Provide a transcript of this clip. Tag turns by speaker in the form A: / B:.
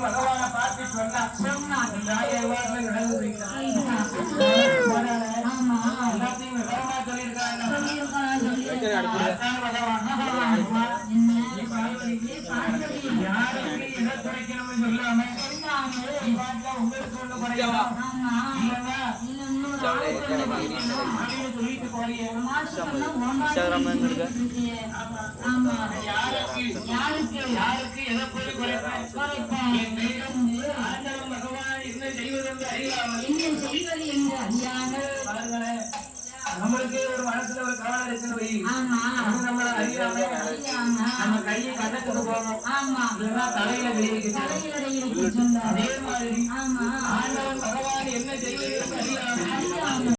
A: பகவான பார்த்து சொன்னா எல்லாத்தையும் விவரமா சொல்லியிருக்காங்க. யாருக்கு எதை குறைக்கணும்னு சொல்லாம உங்களுக்கு ஒண்ணு குறைக்கலாம் சொல்லிட்டு போறீங்க. யாருக்கு எதை போய் குறைப்பேன் பகவான் என்ன செய்வது என்று அறியாமல் நம்மளுக்கு ஒரு மனசுல ஒரு கவலை இருக்குன்னு வை, நம்மள அறியாம நம்ம கையை கண்ணத்துக்கு போகணும், இல்லைன்னா தலையில அதே மாதிரி ஆண்டவன் பகவான் என்ன செய்வது என்று அறியாம